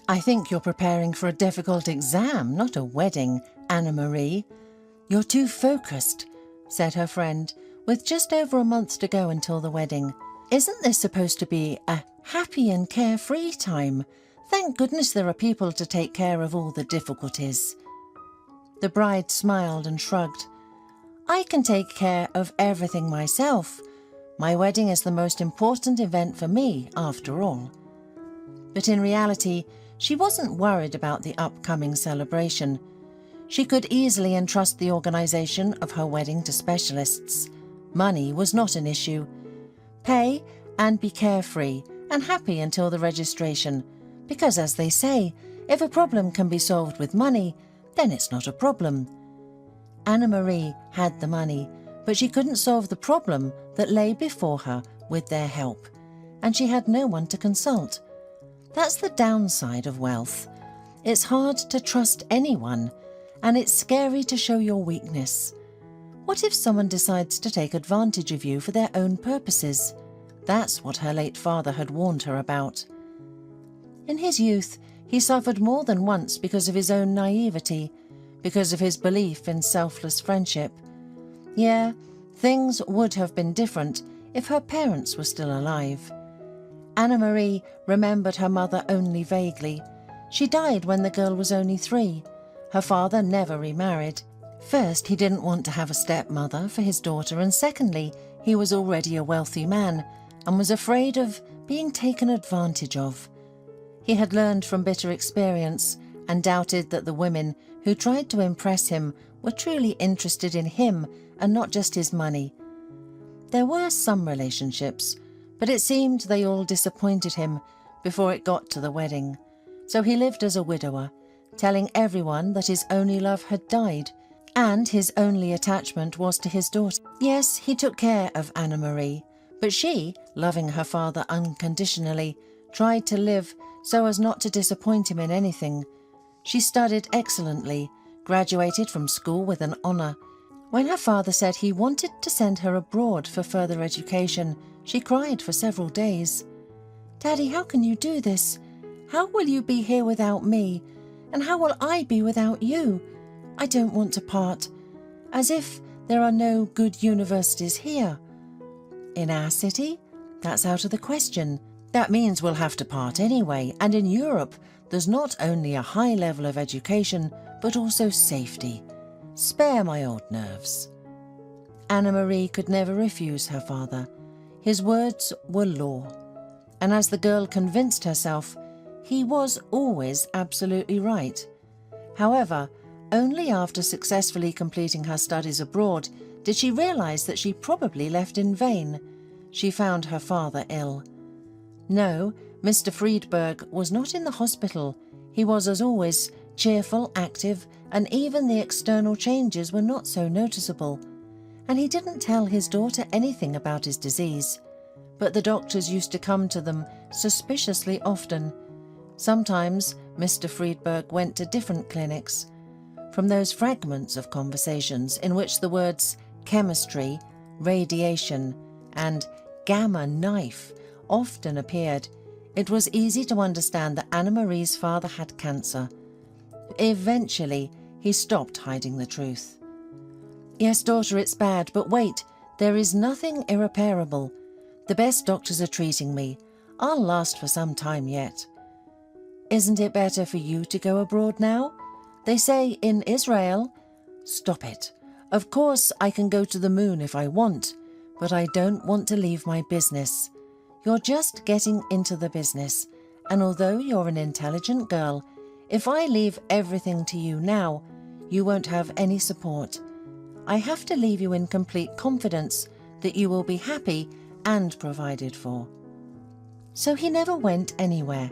I think you're preparing for a difficult exam, not a wedding, Anna-Marie. You're too focused, said her friend, with just over a month to go until the wedding. Isn't this supposed to be a happy and carefree time? Thank goodness there are people to take care of all the difficulties. The bride smiled and shrugged. I can take care of everything myself. My wedding is the most important event for me, after all. But in reality, she wasn't worried about the upcoming celebration. She could easily entrust the organisation of her wedding to specialists. Money was not an issue. Pay and be carefree and happy until the registration, because as they say, if a problem can be solved with money, then it's not a problem. Anna-Marie had the money, but she couldn't solve the problem that lay before her with their help, and she had no one to consult. That's the downside of wealth. It's hard to trust anyone, and it's scary to show your weakness. What if someone decides to take advantage of you for their own purposes? That's what her late father had warned her about. In his youth, he suffered more than once because of his own naivety, because of his belief in selfless friendship. Yeah, things would have been different if her parents were still alive. Anna-Marie remembered her mother only vaguely. She died when the girl was only 3. Her father never remarried. First, he didn't want to have a stepmother for his daughter, and secondly, he was already a wealthy man and was afraid of being taken advantage of. He had learned from bitter experience and doubted that the women who tried to impress him were truly interested in him and not just his money. There were some relationships, but it seemed they all disappointed him before it got to the wedding. So he lived as a widower, telling everyone that his only love had died, and his only attachment was to his daughter. Yes, he took care of Anna-Marie, but she, loving her father unconditionally, tried to live so as not to disappoint him in anything. She studied excellently, graduated from school with an honour. When her father said he wanted to send her abroad for further education, she cried for several days. "Daddy, how can you do this? How will you be here without me? And how will I be without you? I don't want to part. As if there are no good universities here. In our city? That's out of the question. That means we'll have to part anyway, and in Europe, there's not only a high level of education, but also safety. Spare my old nerves." Anna-Marie could never refuse her father. His words were law. And as the girl convinced herself, he was always absolutely right. However, only after successfully completing her studies abroad did she realize that she probably left in vain. She found her father ill. No, Mr. Friedberg was not in the hospital. He was, as always, cheerful, active, and even the external changes were not so noticeable. And he didn't tell his daughter anything about his disease. But the doctors used to come to them suspiciously often. Sometimes Mr. Friedberg went to different clinics. From those fragments of conversations in which the words chemistry, radiation, and gamma knife often appeared, it was easy to understand that Anna-Marie's father had cancer. Eventually, he stopped hiding the truth. "Yes, daughter, it's bad, but wait, there is nothing irreparable. The best doctors are treating me. I'll last for some time yet." "Isn't it better for you to go abroad now? They say in Israel—" "Stop it. Of course I can go to the moon if I want, but I don't want to leave my business. You're just getting into the business, and although you're an intelligent girl, if I leave everything to you now, you won't have any support. I have to leave you in complete confidence that you will be happy and provided for." So he never went anywhere,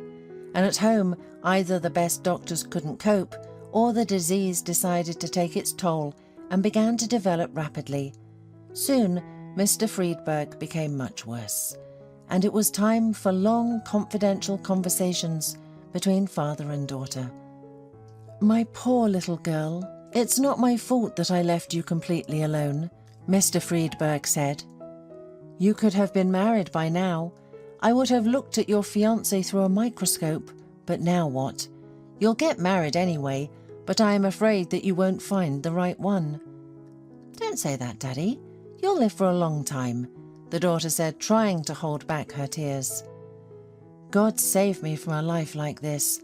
and at home either the best doctors couldn't cope, or the disease decided to take its toll and began to develop rapidly. Soon, Mr. Friedberg became much worse, and it was time for long, confidential conversations between father and daughter. "My poor little girl, it's not my fault that I left you completely alone," Mr. Friedberg said. "You could have been married by now. I would have looked at your fiancé through a microscope, But now what? You'll get married anyway, but I am afraid that you won't find the right one." "Don't say that, Daddy. You'll live for a long time," the daughter said, trying to hold back her tears. "God save me from a life like this.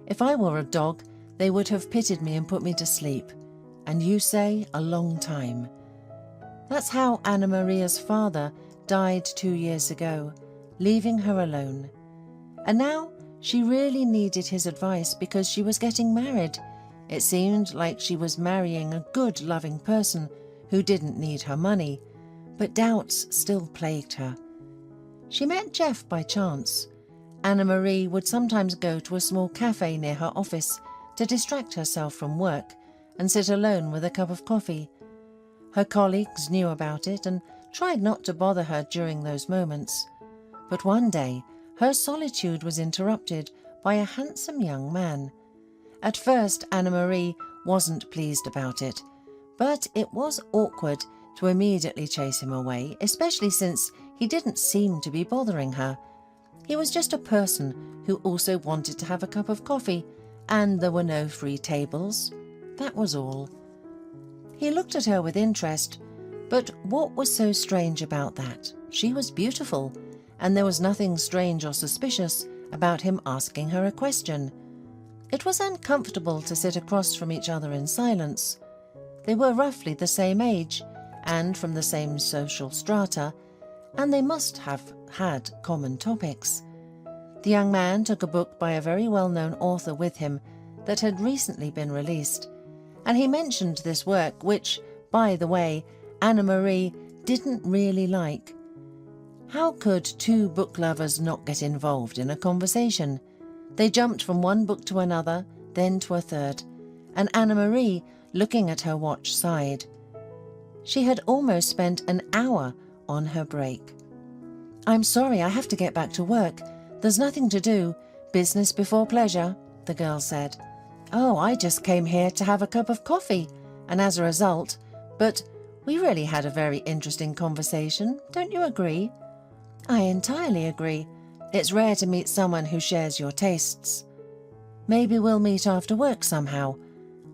If I were a dog, they would have pitied me and put me to sleep. And you say a long time." That's how Anna Maria's father died 2 years ago, leaving her alone. And now she really needed his advice because she was getting married. It seemed like she was marrying a good, loving person who didn't need her money, but doubts still plagued her. She met Jeff by chance. Anna Marie would sometimes go to a small cafe near her office to distract herself from work and sit alone with a cup of coffee. Her colleagues knew about it and tried not to bother her during those moments. But one day, her solitude was interrupted by a handsome young man. At first, Anna Marie wasn't pleased about it, but it was awkward to immediately chase him away, especially since he didn't seem to be bothering her. He was just a person who also wanted to have a cup of coffee, and there were no free tables. That was all. He looked at her with interest, but what was so strange about that? She was beautiful, and there was nothing strange or suspicious about him asking her a question. It was uncomfortable to sit across from each other in silence. They were roughly the same age, and from the same social strata, and they must have had common topics. The young man took a book by a very well-known author with him that had recently been released, and he mentioned this work, which, by the way, Anna Marie didn't really like. How could two book lovers not get involved in a conversation? They jumped from one book to another, then to a third, and Anna Marie, looking at her watch, sighed. She had almost spent an hour on her break. "I'm sorry, I have to get back to work. There's nothing to do. Business before pleasure," the girl said. "Oh, I just came here to have a cup of coffee, and as a result, but we really had a very interesting conversation, don't you agree?" "I entirely agree. It's rare to meet someone who shares your tastes." "Maybe we'll meet after work somehow.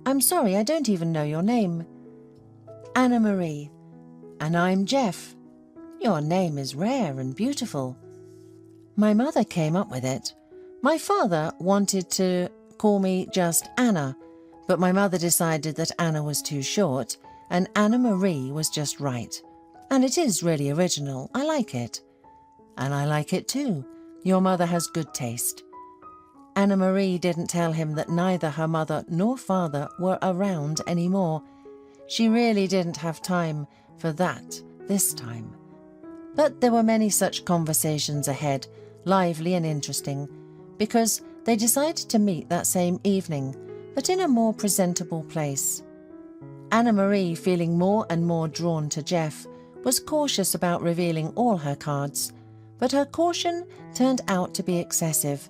I'm sorry, I don't even know your name." "Anna Marie." "And I'm Jeff." "Your name is rare and beautiful." "My mother came up with it. My father wanted to call me just Anna, but my mother decided that Anna was too short, and Anna Marie was just right. And it is really original. I like it." "And I like it too. Your mother has good taste." Anna Marie didn't tell him that neither her mother nor father were around anymore. She really didn't have time for that this time. But there were many such conversations ahead, lively and interesting, because they decided to meet that same evening, but in a more presentable place. Anna Marie, feeling more and more drawn to Jeff, was cautious about revealing all her cards, but her caution turned out to be excessive.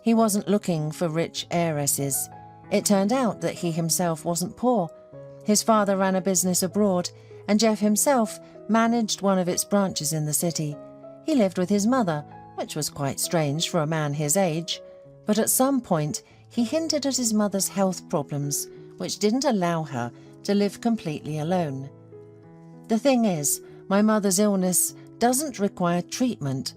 He wasn't looking for rich heiresses. It turned out that he himself wasn't poor. His father ran a business abroad, and Jeff himself managed one of its branches in the city. He lived with his mother, which was quite strange for a man his age, but at some point he hinted at his mother's health problems, which didn't allow her to live completely alone. "The thing is, my mother's illness doesn't require treatment.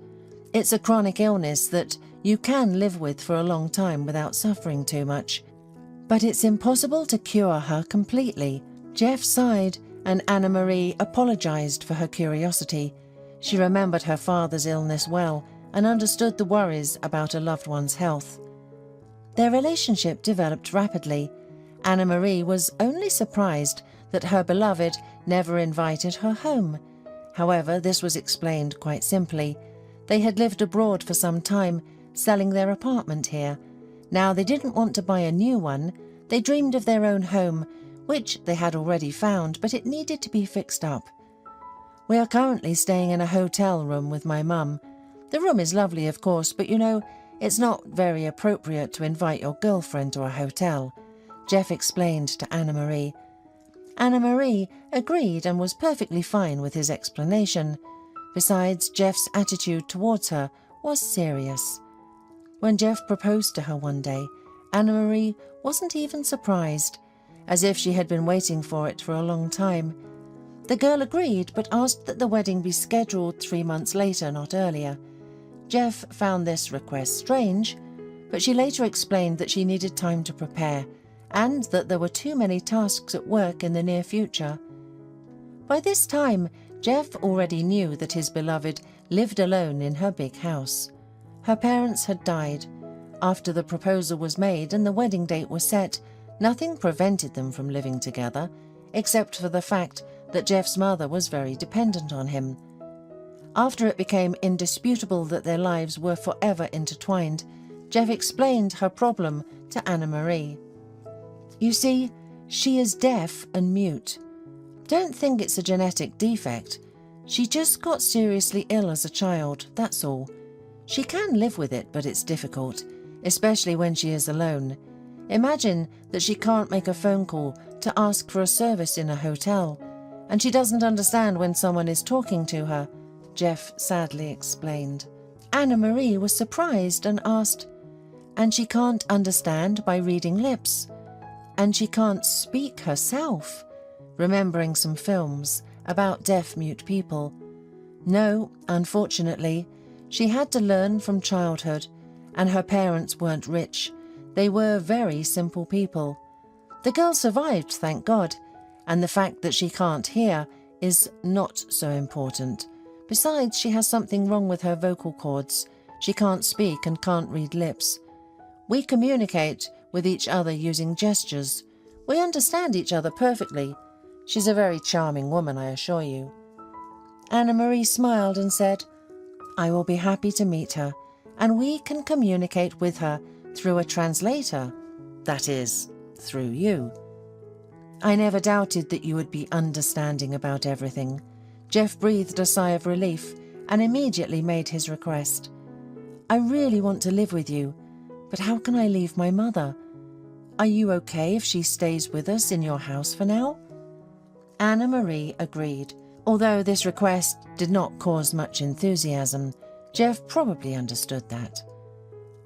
It's a chronic illness that you can live with for a long time without suffering too much. But it's impossible to cure her completely." Jeff sighed, and Anna Marie apologized for her curiosity. She remembered her father's illness well and understood the worries about a loved one's health. Their relationship developed rapidly. Anna Marie was only surprised that her beloved never invited her home. However, this was explained quite simply. They had lived abroad for some time, selling their apartment here. Now they didn't want to buy a new one. They dreamed of their own home, which they had already found, but it needed to be fixed up. "We are currently staying in a hotel room with my mum. The room is lovely, of course, but you know, it's not very appropriate to invite your girlfriend to a hotel," Jeff explained to Anna Marie. Anna Marie agreed and was perfectly fine with his explanation. Besides, Jeff's attitude towards her was serious. When Jeff proposed to her one day, Anna-Marie wasn't even surprised, as if she had been waiting for it for a long time. The girl agreed, but asked that the wedding be scheduled 3 months later, not earlier. Jeff found this request strange, but she later explained that she needed time to prepare, and that there were too many tasks at work in the near future. By this time, Jeff already knew that his beloved lived alone in her big house. Her parents had died. After the proposal was made and the wedding date was set, nothing prevented them from living together, except for the fact that Jeff's mother was very dependent on him. After it became indisputable that their lives were forever intertwined, Jeff explained her problem to Anna-Marie. You see, she is deaf and mute. Don't think it's a genetic defect. She just got seriously ill as a child, that's all. She can live with it, but it's difficult, especially when she is alone. Imagine that she can't make a phone call to ask for a service in a hotel, and she doesn't understand when someone is talking to her, Jeff sadly explained. Anna-Marie was surprised and asked, "And she can't understand by reading lips? And she can't speak herself?" remembering some films about deaf-mute people. No, unfortunately, she had to learn from childhood, and her parents weren't rich. They were very simple people. The girl survived, thank God, and the fact that she can't hear is not so important. Besides, she has something wrong with her vocal cords. She can't speak and can't read lips. We communicate with each other using gestures. We understand each other perfectly. She's a very charming woman, I assure you. Anna-Marie smiled and said, "I will be happy to meet her, and we can communicate with her through a translator. That is, through you." I never doubted that you would be understanding about everything. Jeff breathed a sigh of relief and immediately made his request. "I really want to live with you, but how can I leave my mother? Are you okay if she stays with us in your house for now?" Anna-Marie agreed. Although this request did not cause much enthusiasm, Jeff probably understood that.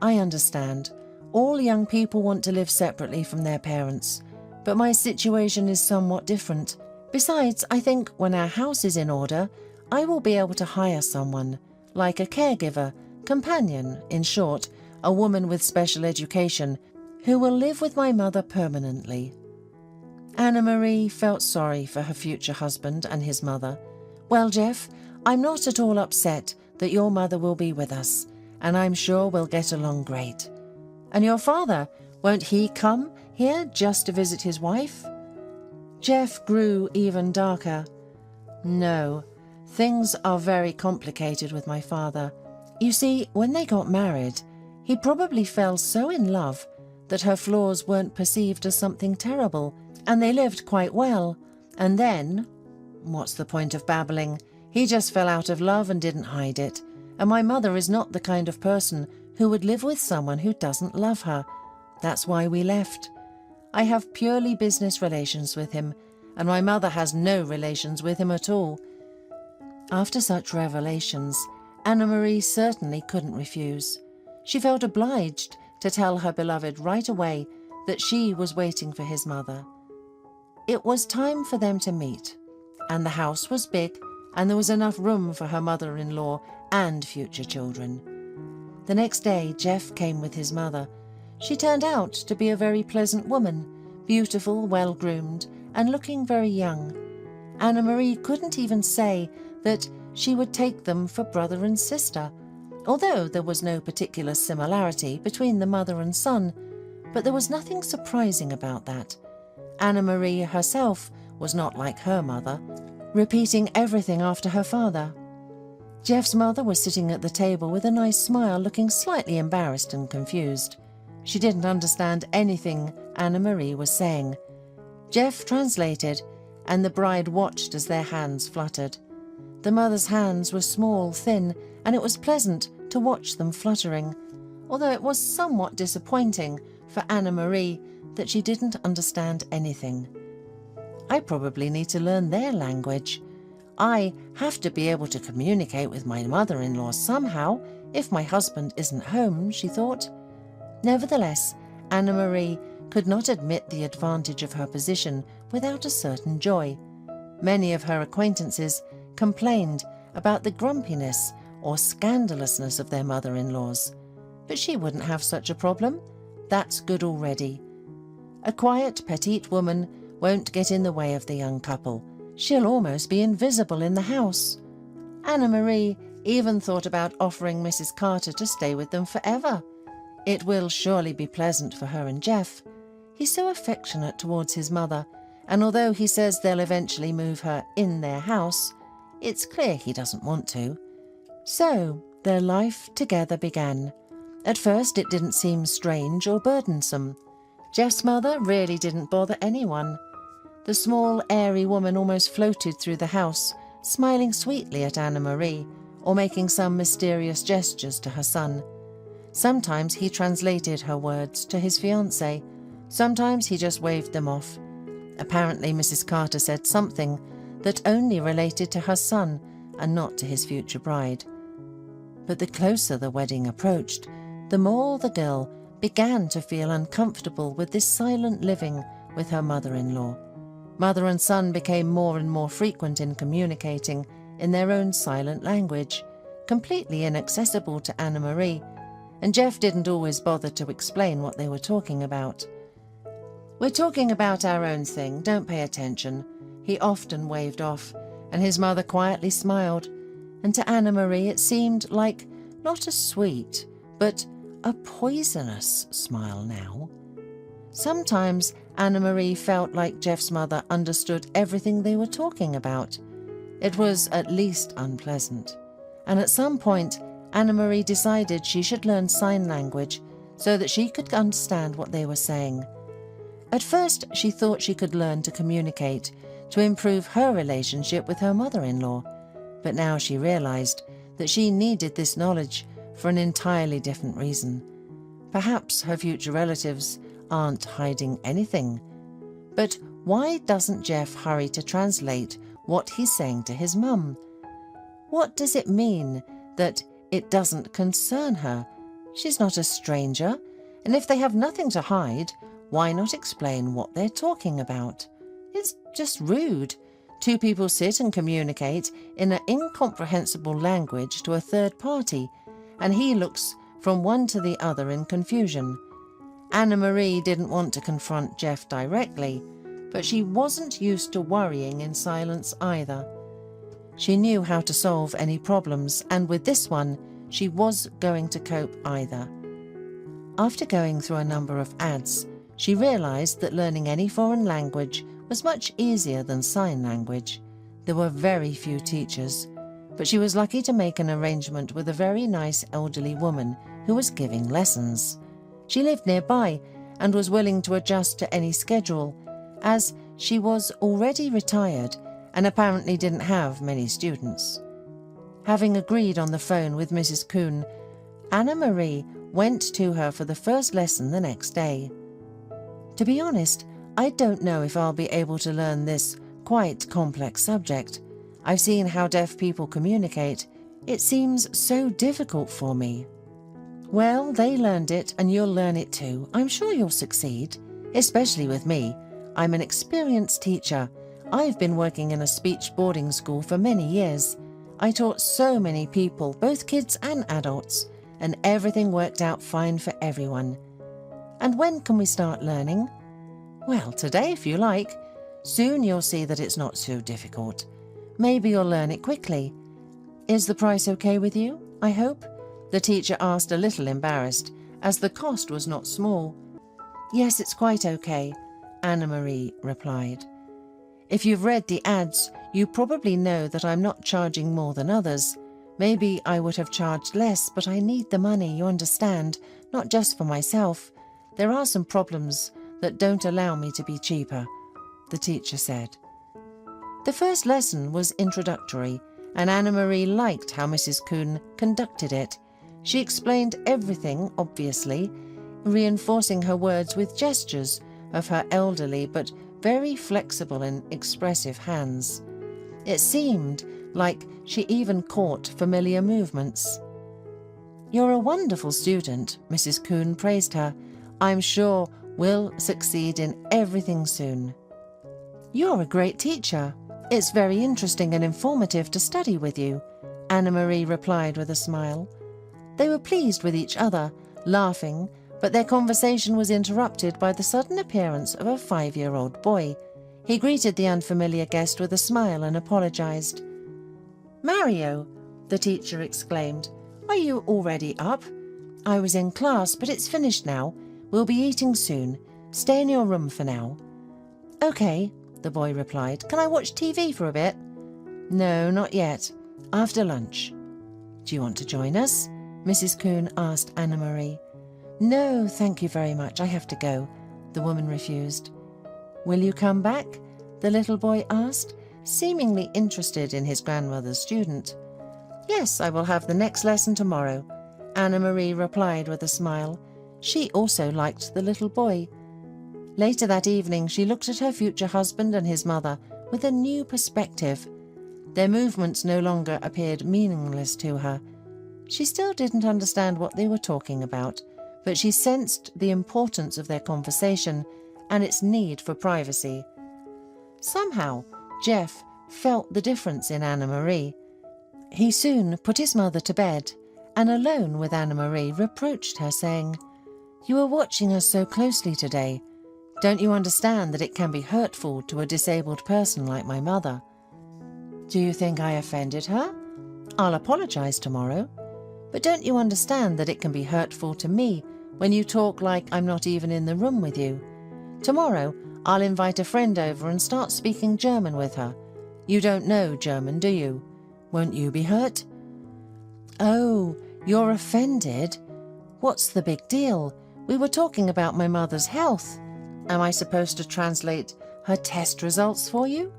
"I understand. All young people want to live separately from their parents, but my situation is somewhat different. Besides, I think when our house is in order, I will be able to hire someone, like a caregiver, companion, in short, a woman with special education, who will live with my mother permanently." Anna-Marie felt sorry for her future husband and his mother. "Well, Jeff, I'm not at all upset that your mother will be with us, and I'm sure we'll get along great. And your father, won't he come here just to visit his wife?" Jeff grew even darker. "No, things are very complicated with my father. You see, when they got married, he probably fell so in love that her flaws weren't perceived as something terrible, and they lived quite well. And then, what's the point of babbling? He just fell out of love and didn't hide it. And my mother is not the kind of person who would live with someone who doesn't love her. That's why we left. I have purely business relations with him, and my mother has no relations with him at all." After such revelations, Anna-Marie certainly couldn't refuse. She felt obliged to tell her beloved right away that she was waiting for his mother. It was time for them to meet, and the house was big, and there was enough room for her mother-in-law and future children. The next day, Jeff came with his mother. She turned out to be a very pleasant woman, beautiful, well-groomed, and looking very young. Anna-Marie couldn't even say that she would take them for brother and sister, although there was no particular similarity between the mother and son, but there was nothing surprising about that. Anna-Marie herself was not like her mother, repeating everything after her father. Jeff's mother was sitting at the table with a nice smile, looking slightly embarrassed and confused. She didn't understand anything Anna-Marie was saying. Jeff translated, and the bride watched as their hands fluttered. The mother's hands were small, thin, and it was pleasant to watch them fluttering, although it was somewhat disappointing for Anna-Marie that she didn't understand anything. "I probably need to learn their language. I have to be able to communicate with my mother-in-law somehow, if my husband isn't home, she thought. Nevertheless, Anna-Marie could not admit the advantage of her position without a certain joy. Many of her acquaintances complained about the grumpiness or scandalousness of their mother-in-laws, but she wouldn't have such a problem. That's good already. A quiet, petite woman won't get in the way of the young couple. She'll almost be invisible in the house. Anna-Marie even thought about offering Mrs. Carter to stay with them forever. It will surely be pleasant for her and Jeff. He's so affectionate towards his mother, and although he says they'll eventually move her in their house, it's clear he doesn't want to. So their life together began. At first it didn't seem strange or burdensome. Jeff's mother really didn't bother anyone. The small, airy woman almost floated through the house, smiling sweetly at Anna-Marie or making some mysterious gestures to her son. Sometimes he translated her words to his fiancée. Sometimes he just waved them off. Apparently Mrs. Carter said something that only related to her son and not to his future bride. But the closer the wedding approached, the more the girl began to feel uncomfortable with this silent living with her mother-in-law. Mother and son became more and more frequent in communicating in their own silent language, completely inaccessible to Anna-Marie, and Jeff didn't always bother to explain what they were talking about. "We're talking about our own thing, don't pay attention," he often waved off, and his mother quietly smiled, and to Anna-Marie it seemed like not a sweet, but a poisonous smile now. Sometimes Anna-Marie felt like Jeff's mother understood everything they were talking about. It was at least unpleasant, and at some point Anna-Marie decided she should learn sign language so that she could understand what they were saying. At first she thought she could learn to communicate to improve her relationship with her mother-in-law, but now she realized that she needed this knowledge for an entirely different reason. Perhaps her future relatives aren't hiding anything. But why doesn't Jeff hurry to translate what he's saying to his mum? What does it mean that it doesn't concern her? She's not a stranger, and if they have nothing to hide, why not explain what they're talking about? It's just rude. Two people sit and communicate in an incomprehensible language to a third party, and he looks from one to the other in confusion. Anna-Marie didn't want to confront Jeff directly, but she wasn't used to worrying in silence either. She knew how to solve any problems, and with this one, she was going to cope either. After going through a number of ads, she realized that learning any foreign language was much easier than sign language. There were very few teachers, but she was lucky to make an arrangement with a very nice elderly woman who was giving lessons. She lived nearby and was willing to adjust to any schedule, as she was already retired and apparently didn't have many students. Having agreed on the phone with Mrs. Kuhn, Anna-Marie went to her for the first lesson the next day. "To be honest, I don't know if I'll be able to learn this quite complex subject. I've seen how deaf people communicate. It seems so difficult for me." "Well, they learned it and you'll learn it too. I'm sure you'll succeed, especially with me. I'm an experienced teacher. I've been working in a speech boarding school for many years. I taught so many people, both kids and adults, and everything worked out fine for everyone." "And when can we start learning?" "Well, today if you like. Soon you'll see that it's not so difficult. Maybe you'll learn it quickly. Is the price okay with you, I hope?" the teacher asked, a little embarrassed, as the cost was not small. "Yes, it's quite okay," Anna-Marie replied. "If you've read the ads, you probably know that I'm not charging more than others. Maybe I would have charged less, but I need the money, you understand, not just for myself. There are some problems that don't allow me to be cheaper," the teacher said. The first lesson was introductory, and Anna-Marie liked how Mrs. Kuhn conducted it. She explained everything, obviously, reinforcing her words with gestures of her elderly but very flexible and expressive hands. It seemed like she even caught familiar movements. "You're a wonderful student," Mrs. Coon praised her. "I'm sure we'll succeed in everything soon." "You're a great teacher. It's very interesting and informative to study with you," Anna-Marie replied with a smile. They were pleased with each other, laughing, but their conversation was interrupted by the sudden appearance of a 5-year-old boy. He greeted the unfamiliar guest with a smile and apologized. "Mario," the teacher exclaimed, "are you already up? I was in class, but it's finished now. We'll be eating soon. Stay in your room for now." "Okay," the boy replied. "Can I watch TV for a bit?" "No, not yet. After lunch." "Do you want to join us?" Mrs. Coon asked Anna-Marie. "No, thank you very much. I have to go," the woman refused. "Will you come back?" the little boy asked, seemingly interested in his grandmother's student. "Yes, I will have the next lesson tomorrow," Anna-Marie replied with a smile. She also liked the little boy. Later that evening, she looked at her future husband and his mother with a new perspective. Their movements no longer appeared meaningless to her. She still didn't understand what they were talking about, but she sensed the importance of their conversation and its need for privacy. Somehow, Jeff felt the difference in Anna-Marie. He soon put his mother to bed, and alone with Anna-Marie reproached her, saying, "You were watching us so closely today. Don't you understand that it can be hurtful to a disabled person like my mother?" "Do you think I offended her? I'll apologize tomorrow. But don't you understand that it can be hurtful to me when you talk like I'm not even in the room with you? Tomorrow, I'll invite a friend over and start speaking German with her. You don't know German, do you? Won't you be hurt?" "Oh, you're offended? What's the big deal? We were talking about my mother's health. Am I supposed to translate her test results for you?"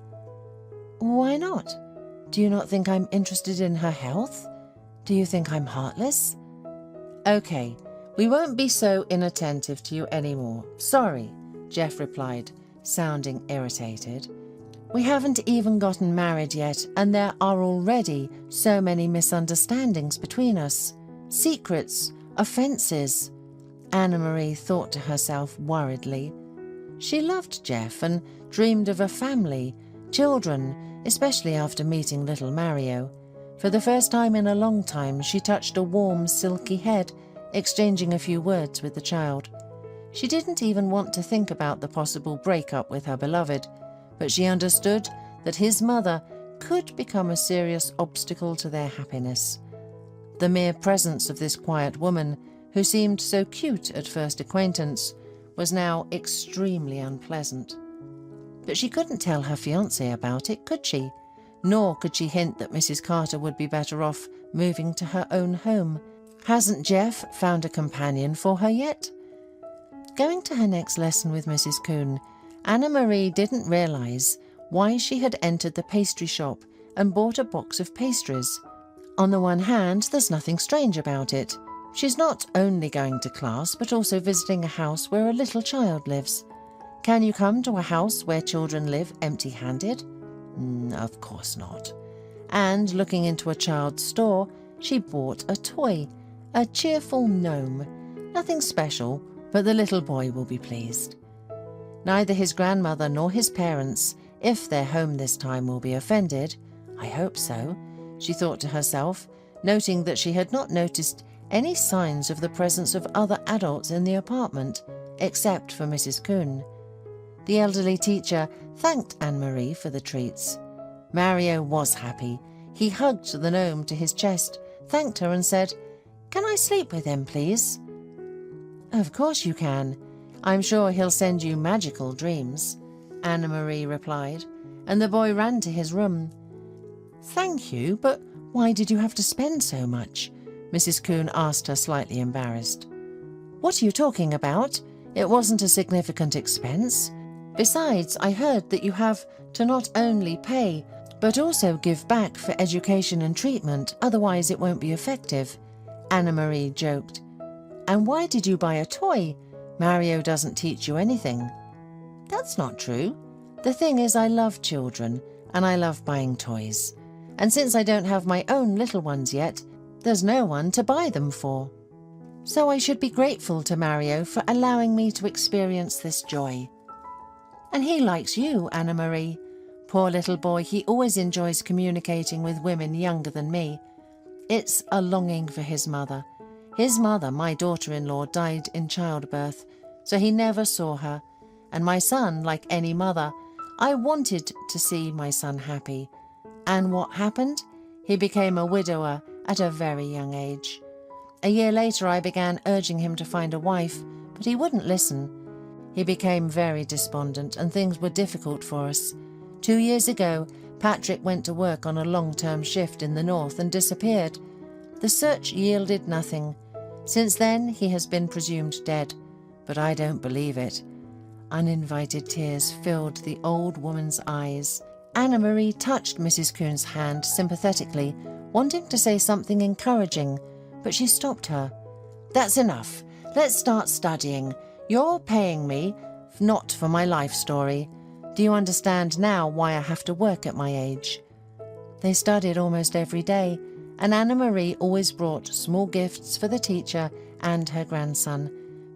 "Why not? Do you not think I'm interested in her health? Do you think I'm heartless?" "Okay, we won't be so inattentive to you anymore. Sorry," Jeff replied, sounding irritated. "We haven't even gotten married yet, and there are already so many misunderstandings between us. Secrets, offenses." Anna-Marie thought to herself worriedly. She loved Jeff and dreamed of a family, children, especially after meeting little Mario. For the first time in a long time, she touched a warm, silky head, exchanging a few words with the child. She didn't even want to think about the possible breakup with her beloved, but she understood that his mother could become a serious obstacle to their happiness. The mere presence of this quiet woman, who seemed so cute at first acquaintance, was now extremely unpleasant. But she couldn't tell her fiancé about it, could she? Nor could she hint that Mrs. Carter would be better off moving to her own home. Hasn't Jeff found a companion for her yet? Going to her next lesson with Mrs. Coon, Anna-Marie didn't realize why she had entered the pastry shop and bought a box of pastries. On the one hand, there's nothing strange about it. She's not only going to class, but also visiting a house where a little child lives. Can you come to a house where children live empty-handed? Of course not. And looking into a child's store, she bought a toy, a cheerful gnome. Nothing special, but the little boy will be pleased. Neither his grandmother nor his parents, if they're home this time, will be offended. I hope so, she thought to herself, noting that she had not noticed any signs of the presence of other adults in the apartment, except for Mrs. Coon. The elderly teacher thanked Anne-Marie for the treats. Mario was happy. He hugged the gnome to his chest, thanked her and said, "Can I sleep with him, please?" "Of course you can. I'm sure he'll send you magical dreams," Anna-Marie replied, and the boy ran to his room. "Thank you, but why did you have to spend so much?" Mrs. Coon asked her, slightly embarrassed. "What are you talking about? It wasn't a significant expense. Besides, I heard that you have to not only pay, but also give back for education and treatment, otherwise it won't be effective," Anna-Marie joked. "And why did you buy a toy? Mario doesn't teach you anything." "That's not true. The thing is, I love children, and I love buying toys. And since I don't have my own little ones yet, there's no one to buy them for. So I should be grateful to Mario for allowing me to experience this joy. And he likes you, Anna-Marie. Poor little boy, he always enjoys communicating with women younger than me. It's a longing for his mother. His mother, my daughter-in-law, died in childbirth, so he never saw her. And my son, like any mother, I wanted to see my son happy. And what happened? He became a widower at a very young age. A year later I began urging him to find a wife, but he wouldn't listen. He became very despondent and things were difficult for us. 2 years ago, Patrick went to work on a long-term shift in the north and disappeared. The search yielded nothing. Since then, he has been presumed dead, but I don't believe it. Uninvited tears filled the old woman's eyes. Anna-Marie touched Mrs. Coon's hand sympathetically, wanting to say something encouraging, but she stopped her. That's enough. Let's start studying. You're paying me, not for my life story. Do you understand now why I have to work at my age? They studied almost every day, and Anna-Marie always brought small gifts for the teacher and her grandson,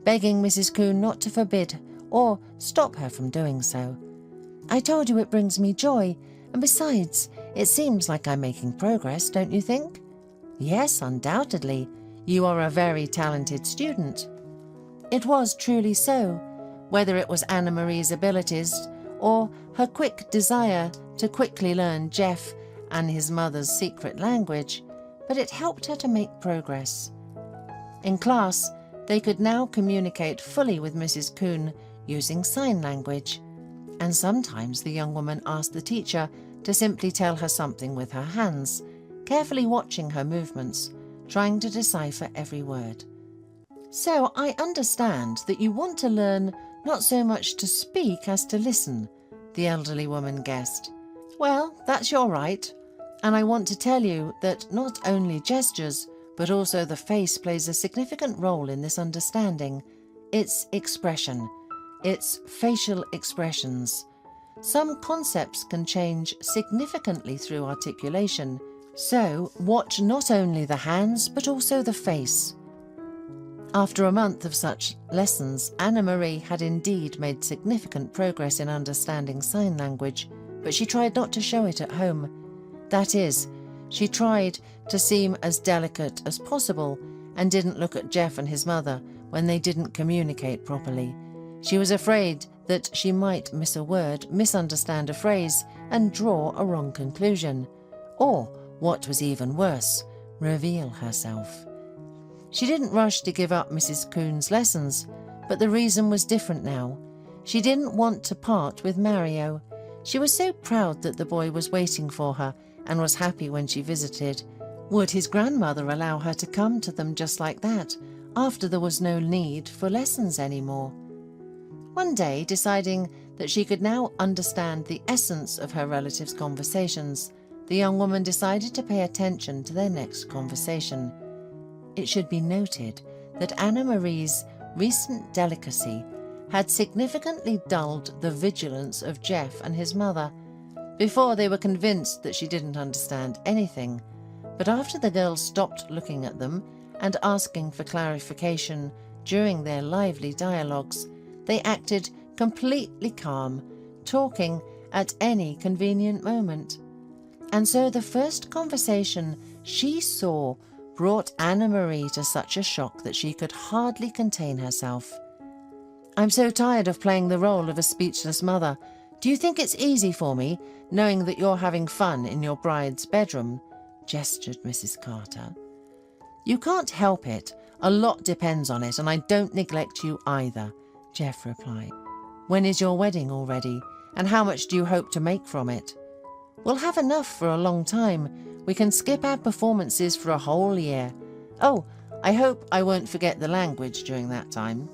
begging Mrs. Coon not to forbid or stop her from doing so. I told you it brings me joy, and besides, it seems like I'm making progress, don't you think? Yes, undoubtedly. You are a very talented student. It was truly so, whether it was Anna-Marie's abilities or her quick desire to quickly learn Jeff and his mother's secret language, but it helped her to make progress. In class, they could now communicate fully with Mrs. Coon using sign language, and sometimes the young woman asked the teacher to simply tell her something with her hands, carefully watching her movements, trying to decipher every word. So I understand that you want to learn not so much to speak as to listen, the elderly woman guessed. Well, that's your right. And I want to tell you that not only gestures, but also the face plays a significant role in this understanding. It's expression. It's facial expressions. Some concepts can change significantly through articulation. So watch not only the hands, but also the face. After a month of such lessons, Anna-Marie had indeed made significant progress in understanding sign language, but she tried not to show it at home. That is, she tried to seem as delicate as possible and didn't look at Jeff and his mother when they didn't communicate properly. She was afraid that she might miss a word, misunderstand a phrase, and draw a wrong conclusion. Or, what was even worse, reveal herself. She didn't rush to give up Mrs. Coon's lessons, but the reason was different now. She didn't want to part with Mario. She was so proud that the boy was waiting for her and was happy when she visited. Would his grandmother allow her to come to them just like that, after there was no need for lessons anymore? One day, deciding that she could now understand the essence of her relatives' conversations, the young woman decided to pay attention to their next conversation. It should be noted that Anna-Marie's recent delicacy had significantly dulled the vigilance of Jeff and his mother. Before, they were convinced that she didn't understand anything, but after the girls stopped looking at them and asking for clarification during their lively dialogues, they acted completely calm, talking at any convenient moment. And so the first conversation she saw brought Anna-Marie to such a shock that she could hardly contain herself. I'm so tired of playing the role of a speechless mother. Do you think it's easy for me, knowing that you're having fun in your bride's bedroom? Gestured Mrs. Carter. You can't help it. A lot depends on it, and I don't neglect you either, Jeff replied. When is your wedding already, and how much do you hope to make from it? We'll have enough for a long time. We can skip our performances for a whole year. Oh, I hope I won't forget the language during that time.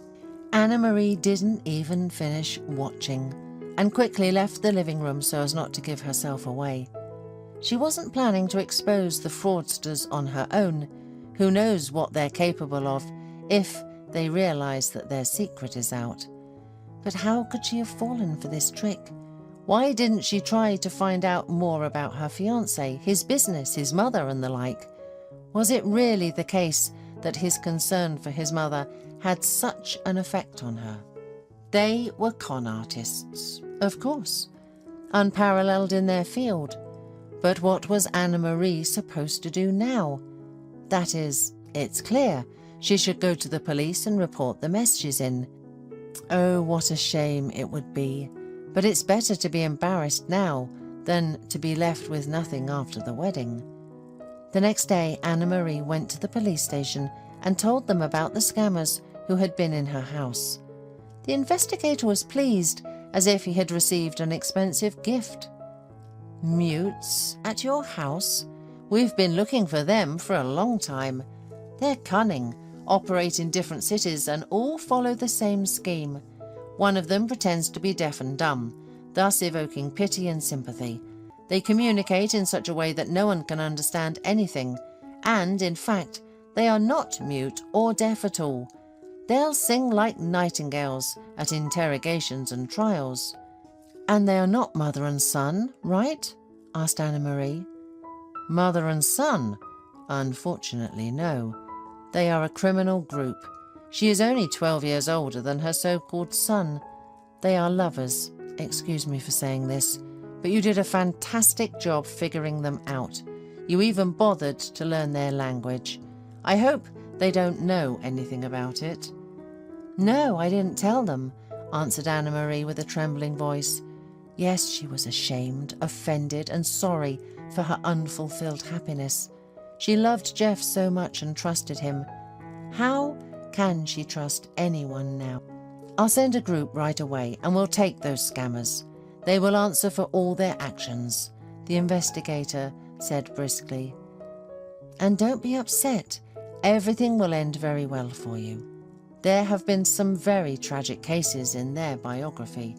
Anna-Marie didn't even finish watching and quickly left the living room so as not to give herself away. She wasn't planning to expose the fraudsters on her own. Who knows what they're capable of if they realize that their secret is out. But how could she have fallen for this trick? Why didn't she try to find out more about her fiancé, his business, his mother and the like? Was it really the case that his concern for his mother had such an effect on her? They were con artists, of course, unparalleled in their field. But what was Anna Marie supposed to do now? That is, it's clear she should go to the police and report the mess she's in. Oh, what a shame it would be. But it's better to be embarrassed now than to be left with nothing after the wedding. The next day, Anna Marie went to the police station and told them about the scammers who had been in her house. The investigator was pleased, as if he had received an expensive gift. Mutes at your house? We've been looking for them for a long time. They're cunning, operate in different cities, and all follow the same scheme. One of them pretends to be deaf and dumb, thus evoking pity and sympathy. They communicate in such a way that no one can understand anything, and, in fact, they are not mute or deaf at all. They'll sing like nightingales at interrogations and trials. And they are not mother and son, right? Asked Anna Marie. Mother and son? Unfortunately, no. They are a criminal group. She is only 12 years older than her so-called son. They are lovers. Excuse me for saying this, but you did a fantastic job figuring them out. You even bothered to learn their language. I hope they don't know anything about it. No, I didn't tell them, answered Anna Marie with a trembling voice. Yes, she was ashamed, offended, and sorry for her unfulfilled happiness. She loved Jeff so much and trusted him. How can she trust anyone now? I'll send a group right away and we'll take those scammers. They will answer for all their actions, the investigator said briskly. And don't be upset. Everything will end very well for you. There have been some very tragic cases in their biography.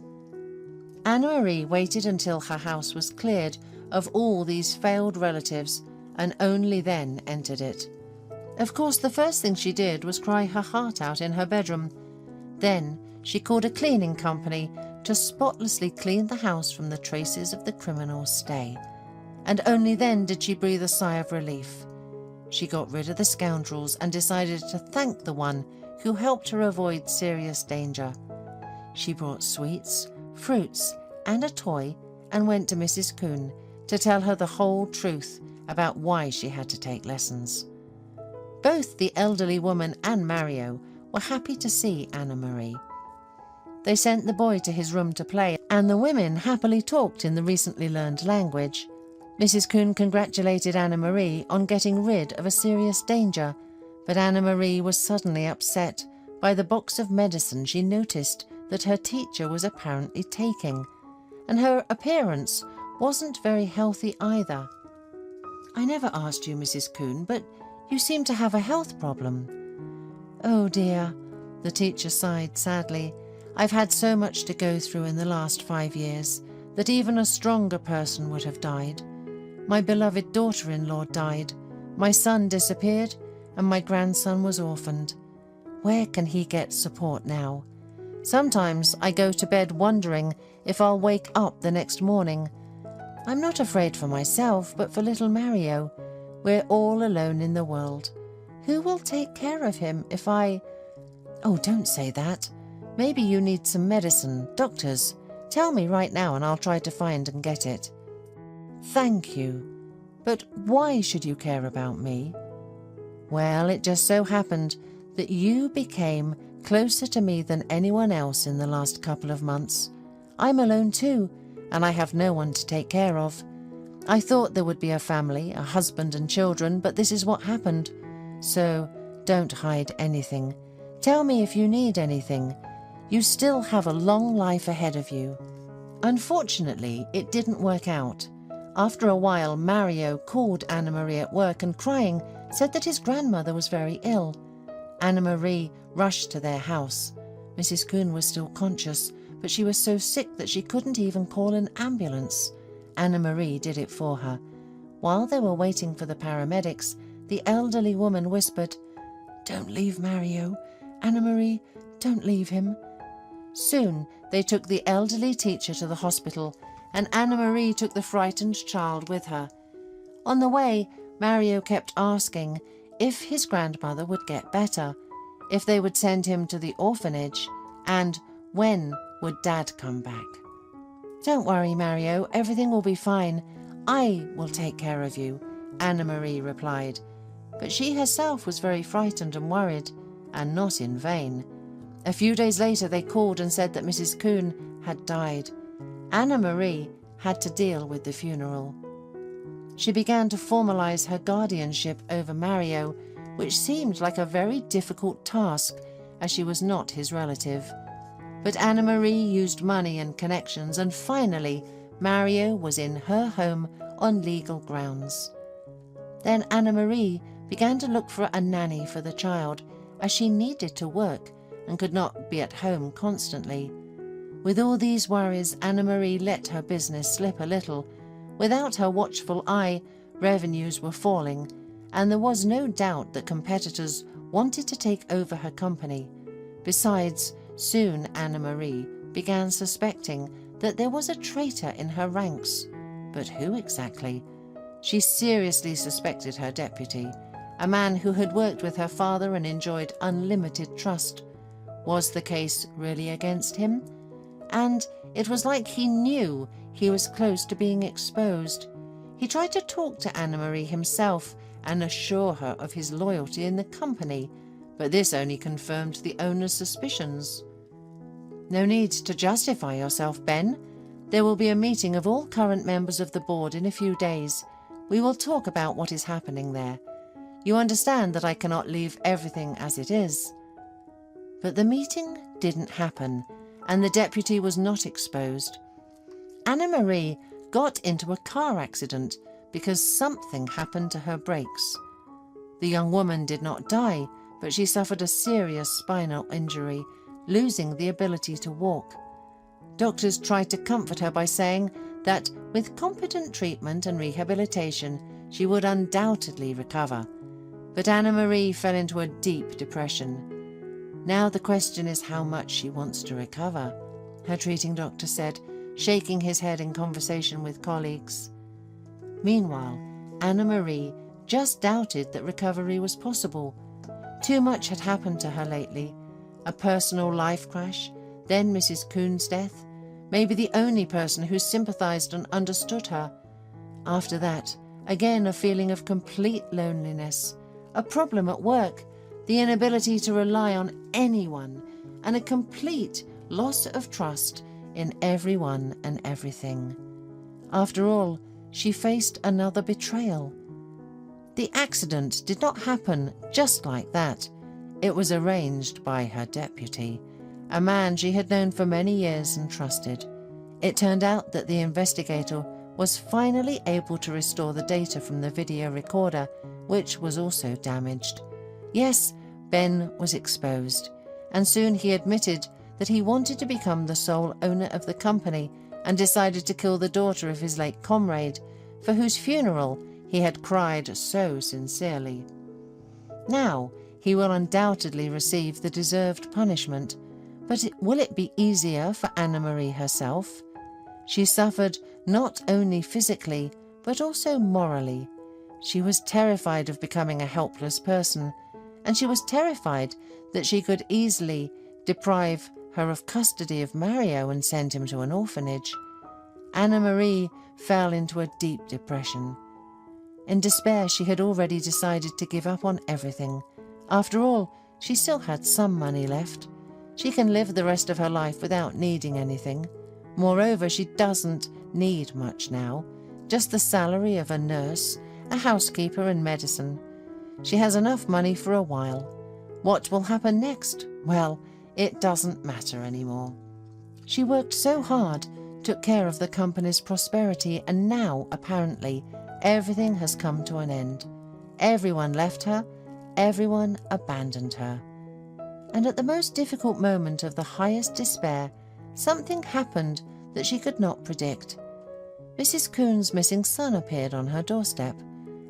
Anna Marie waited until her house was cleared of all these failed relatives and only then entered it. Of course, the first thing she did was cry her heart out in her bedroom. Then she called a cleaning company to spotlessly clean the house from the traces of the criminal's stay. And only then did she breathe a sigh of relief. She got rid of the scoundrels and decided to thank the one who helped her avoid serious danger. She brought sweets, fruits, and a toy and went to Mrs. Kuhn to tell her the whole truth about why she had to take lessons. Both the elderly woman and Mario were happy to see Anna Marie. They sent the boy to his room to play, and the women happily talked in the recently learned language. Mrs. Kuhn congratulated Anna Marie on getting rid of a serious danger, but Anna Marie was suddenly upset by the box of medicine she noticed that her teacher was apparently taking, and her appearance wasn't very healthy either. I never asked you, Mrs. Kuhn, but you seem to have a health problem. Oh dear, the teacher sighed sadly. I've had so much to go through in the last 5 years that even a stronger person would have died. My beloved daughter-in-law died, my son disappeared, and my grandson was orphaned. Where can he get support now? Sometimes I go to bed wondering if I'll wake up the next morning. I'm not afraid for myself, but for little Mario. We're all alone in the world. Who will take care of him if I... Oh, don't say that. Maybe you need some medicine, doctors. Tell me right now and I'll try to find and get it. Thank you. But why should you care about me? Well, it just so happened that you became closer to me than anyone else in the last couple of months. I'm alone too, and I have no one to take care of. I thought there would be a family, a husband and children, but this is what happened. So don't hide anything. Tell me if you need anything. You still have a long life ahead of you. Unfortunately, it didn't work out. After a while, Mario called Anna Marie at work and, crying, said that his grandmother was very ill. Anna Marie rushed to their house. Mrs. Kuhn was still conscious, but she was so sick that she couldn't even call an ambulance. Anna Marie did it for her. While they were waiting for the paramedics, the elderly woman whispered, "Don't leave Mario. Anna Marie, don't leave him." Soon they took the elderly teacher to the hospital, and Anna Marie took the frightened child with her. On the way, Mario kept asking if his grandmother would get better, if they would send him to the orphanage, and when would Dad come back. "Don't worry, Mario, everything will be fine. I will take care of you," Anna-Marie replied. But she herself was very frightened and worried, and not in vain. A few days later they called and said that Mrs. Kuhn had died. Anna-Marie had to deal with the funeral. She began to formalize her guardianship over Mario, which seemed like a very difficult task as she was not his relative. But Anna-Marie used money and connections, and finally Mario was in her home on legal grounds. Then Anna-Marie began to look for a nanny for the child, as she needed to work and could not be at home constantly. With all these worries, Anna-Marie let her business slip a little. Without her watchful eye, revenues were falling, and there was no doubt that competitors wanted to take over her company. Besides, soon Anna-Marie began suspecting that there was a traitor in her ranks. But who exactly? She seriously suspected her deputy, a man who had worked with her father and enjoyed unlimited trust. Was the case really against him? And it was like he knew he was close to being exposed. He tried to talk to Anna-Marie himself and assure her of his loyalty in the company, but this only confirmed the owner's suspicions. "No need to justify yourself, Ben. There will be a meeting of all current members of the board in a few days. We will talk about what is happening there. You understand that I cannot leave everything as it is." But the meeting didn't happen, and the deputy was not exposed. Anna-Marie got into a car accident because something happened to her brakes. The young woman did not die, but she suffered a serious spinal injury, losing the ability to walk. Doctors tried to comfort her by saying that with competent treatment and rehabilitation, she would undoubtedly recover. But Anna-Marie fell into a deep depression. "Now the question is how much she wants to recover," her treating doctor said, shaking his head in conversation with colleagues. Meanwhile, Anna-Marie just doubted that recovery was possible. Too much had happened to her lately. A personal life crash, then Mrs. Kuhn's death, maybe the only person who sympathized and understood her. After that, again a feeling of complete loneliness, a problem at work, the inability to rely on anyone, and a complete loss of trust in everyone and everything. After all, she faced another betrayal. The accident did not happen just like that. It was arranged by her deputy, a man she had known for many years and trusted. It turned out that the investigator was finally able to restore the data from the video recorder, which was also damaged. Yes, Ben was exposed, and soon he admitted that he wanted to become the sole owner of the company and decided to kill the daughter of his late comrade, for whose funeral he had cried so sincerely. Now he will undoubtedly receive the deserved punishment, but will it be easier for Anna-Marie herself? She suffered not only physically, but also morally. She was terrified of becoming a helpless person, and she was terrified that she could easily deprive her of custody of Mario and send him to an orphanage. Anna-Marie fell into a deep depression. In despair, she had already decided to give up on everything. After all, she still had some money left. She can live the rest of her life without needing anything. Moreover, she doesn't need much now, just the salary of a nurse, a housekeeper and medicine. She has enough money for a while. What will happen next? Well, it doesn't matter anymore. She worked so hard, took care of the company's prosperity, and now, apparently, everything has come to an end. Everyone left her, everyone abandoned her. And at the most difficult moment of the highest despair, something happened that she could not predict. Mrs. Kuhn's missing son appeared on her doorstep.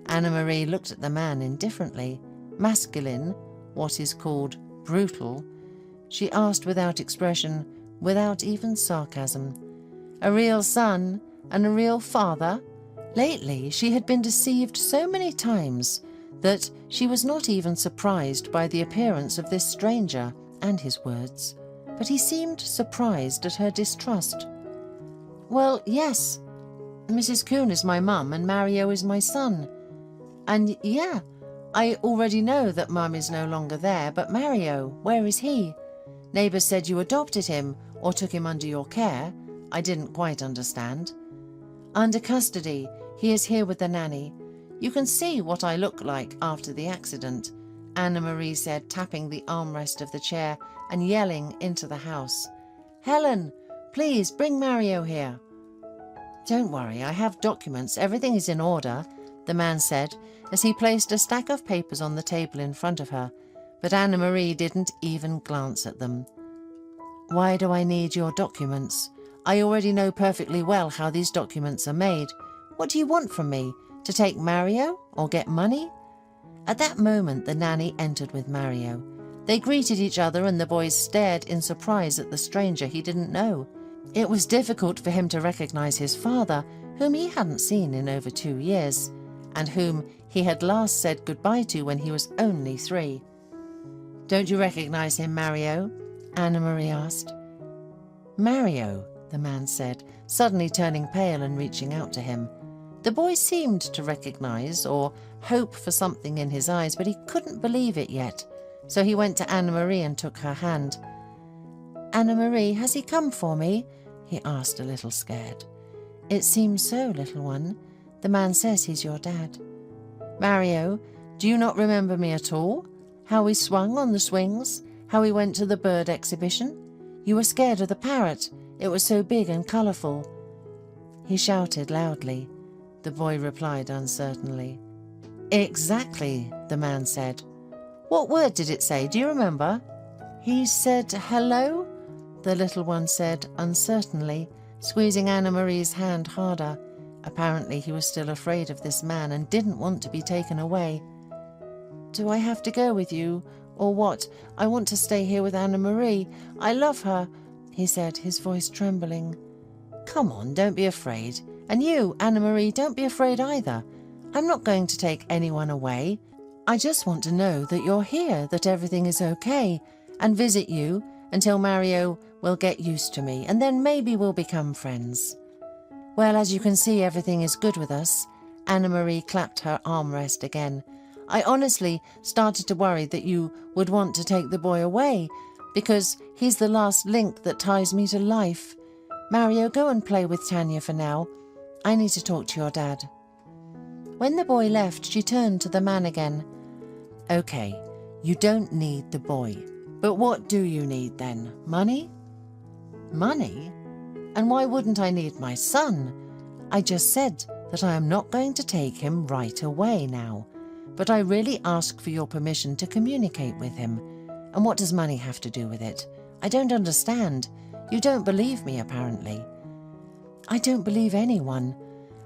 Anna-Marie looked at the man indifferently. Masculine, what is called brutal, she asked without expression, without even sarcasm. "A real son and a real father? Lately, she had been deceived so many times that she was not even surprised by the appearance of this stranger and his words, but he seemed surprised at her distrust. "Well, yes, Mrs. Coon is my mum and Mario is my son. And yeah, I already know that Mum is no longer there, but Mario, where is he? Neighbours said you adopted him or took him under your care. I didn't quite understand. Under custody, he is here with the nanny. You can see what I look like after the accident," Anna-Marie said, tapping the armrest of the chair and yelling into the house. "Helen, please bring Mario here." "Don't worry, I have documents. Everything is in order," the man said as he placed a stack of papers on the table in front of her, but Anna-Marie didn't even glance at them. "Why do I need your documents? I already know perfectly well how these documents are made. What do you want from me? To take Mario or get money?" At that moment, the nanny entered with Mario. They greeted each other and the boys stared in surprise at the stranger he didn't know. It was difficult for him to recognize his father, whom he hadn't seen in over 2 years, and whom he had last said goodbye to when he was only 3. "Don't you recognize him, Mario?" Anna-Marie asked. "Mario," the man said, suddenly turning pale and reaching out to him. The boy seemed to recognize or hope for something in his eyes, but he couldn't believe it yet, so he went to Anna-Marie and took her hand. "Anna-Marie, has he come for me?" he asked, a little scared. "It seems so, little one. The man says he's your dad." "Mario, do you not remember me at all? How we swung on the swings? How we went to the bird exhibition? You were scared of the parrot. It was so big and colourful." He shouted loudly. The boy replied uncertainly. "Exactly," the man said. "What word did it say? Do you remember?" "He said hello," the little one said uncertainly, squeezing Anna-Marie's hand harder. Apparently he was still afraid of this man and didn't want to be taken away. "Do I have to go with you, or what? I want to stay here with Anna-Marie. I love her," he said, his voice trembling. "Come on, don't be afraid. And you, Anna-Marie, don't be afraid either. I'm not going to take anyone away. I just want to know that you're here, that everything is okay, and visit you until Mario will get used to me, and then maybe we'll become friends." "Well, as you can see, everything is good with us." Anna-Marie clapped her armrest again. "I honestly started to worry that you would want to take the boy away, because he's the last link that ties me to life. Mario, go and play with Tanya for now. I need to talk to your dad." When the boy left, she turned to the man again. "Okay, you don't need the boy. But what do you need then? Money?" "Money? And why wouldn't I need my son? I just said that I am not going to take him right away now. But I really ask for your permission to communicate with him. And what does money have to do with it? I don't understand. You don't believe me, apparently." "I don't believe anyone.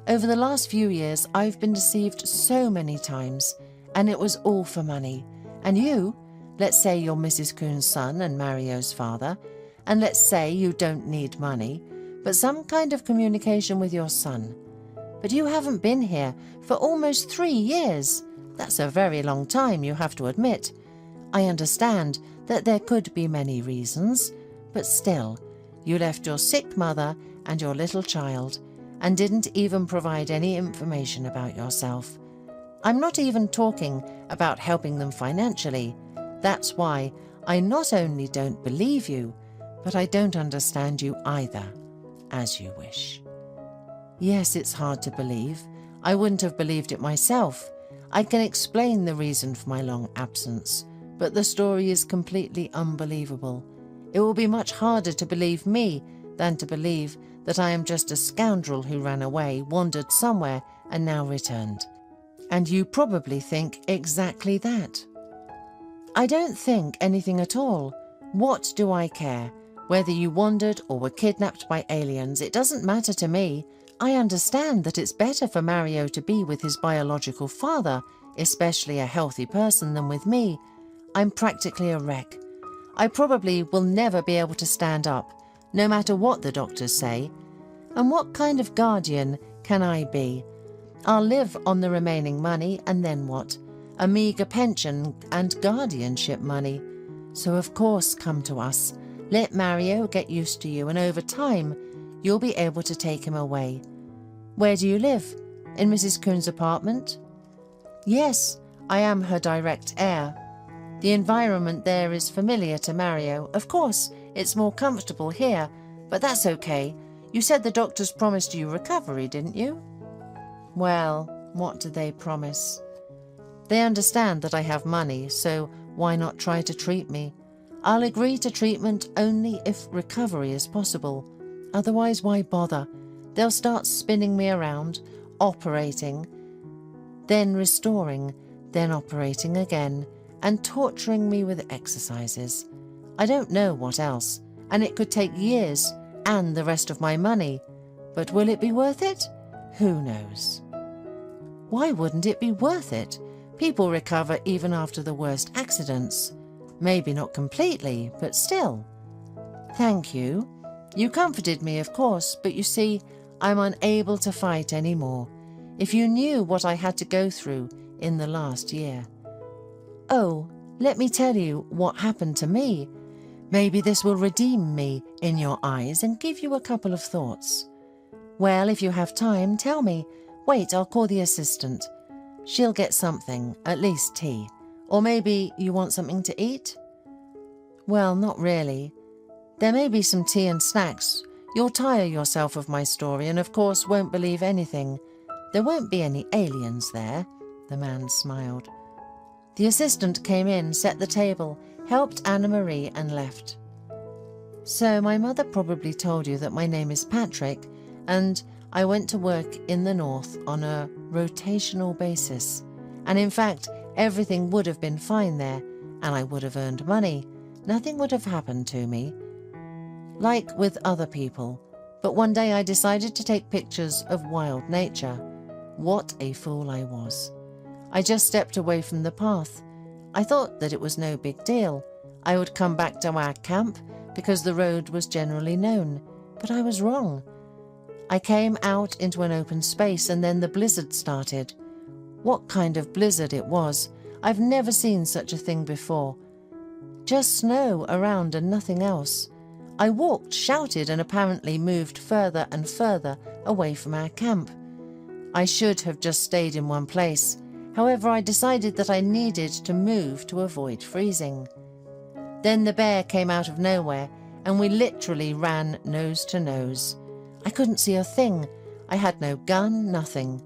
Over the last few years, I've been deceived so many times, and it was all for money. And you, let's say you're Mrs. Coon's son and Mario's father, and let's say you don't need money, but some kind of communication with your son. But you haven't been here for almost 3 years. That's a very long time, you have to admit. I understand that there could be many reasons, but still, you left your sick mother and your little child, and didn't even provide any information about yourself. I'm not even talking about helping them financially. That's why I not only don't believe you, but I don't understand you either. As you wish." Yes, it's hard to believe. I wouldn't have believed it myself. I can explain the reason for my long absence, but the story is completely unbelievable. It will be much harder to believe me than to believe that I am just a scoundrel who ran away, wandered somewhere, and now returned. And you probably think exactly that. I don't think anything at all. What do I care? Whether you wandered or were kidnapped by aliens, it doesn't matter to me. I understand that it's better for Mario to be with his biological father, especially a healthy person, than with me. I'm practically a wreck. I probably will never be able to stand up, no matter what the doctors say. And what kind of guardian can I be? I'll live on the remaining money, and then what? A meagre pension and guardianship money. So of course come to us. Let Mario get used to you, and over time you'll be able to take him away. Where do you live? In Mrs. Kuhn's apartment? Yes, I am her direct heir. The environment there is familiar to Mario. Of course, it's more comfortable here, but that's okay. You said the doctors promised you recovery, didn't you? Well, what did they promise? They understand that I have money, so why not try to treat me? I'll agree to treatment only if recovery is possible. Otherwise, why bother? They'll start spinning me around, operating, then restoring, then operating again, and torturing me with exercises. I don't know what else, and it could take years and the rest of my money. But will it be worth it? Who knows? Why wouldn't it be worth it? People recover even after the worst accidents. Maybe not completely, but still. Thank you. You comforted me, of course, but you see, I'm unable to fight anymore. If you knew what I had to go through in the last year. Oh, let me tell you what happened to me. Maybe this will redeem me in your eyes and give you a couple of thoughts. Well, if you have time, tell me. Wait, I'll call the assistant. She'll get something, at least tea. Or maybe you want something to eat? Well, not really. There may be some tea and snacks. You'll tire yourself of my story and of course won't believe anything. There won't be any aliens there, the man smiled. The assistant came in, set the table, helped Anna-Marie and left. So my mother probably told you that my name is Patrick and I went to work in the north on a rotational basis. And in fact, everything would have been fine there and I would have earned money. Nothing would have happened to me, like with other people. But one day I decided to take pictures of wild nature. What a fool I was. I just stepped away from the path. I thought that it was no big deal. I would come back to our camp because the road was generally known. But I was wrong. I came out into an open space and then the blizzard started. What kind of blizzard it was! I've never seen such a thing before. Just snow around and nothing else. I walked, shouted, and apparently moved further and further away from our camp. I should have just stayed in one place. However, I decided that I needed to move to avoid freezing. Then the bear came out of nowhere, and we literally ran nose to nose. I couldn't see a thing. I had no gun, nothing.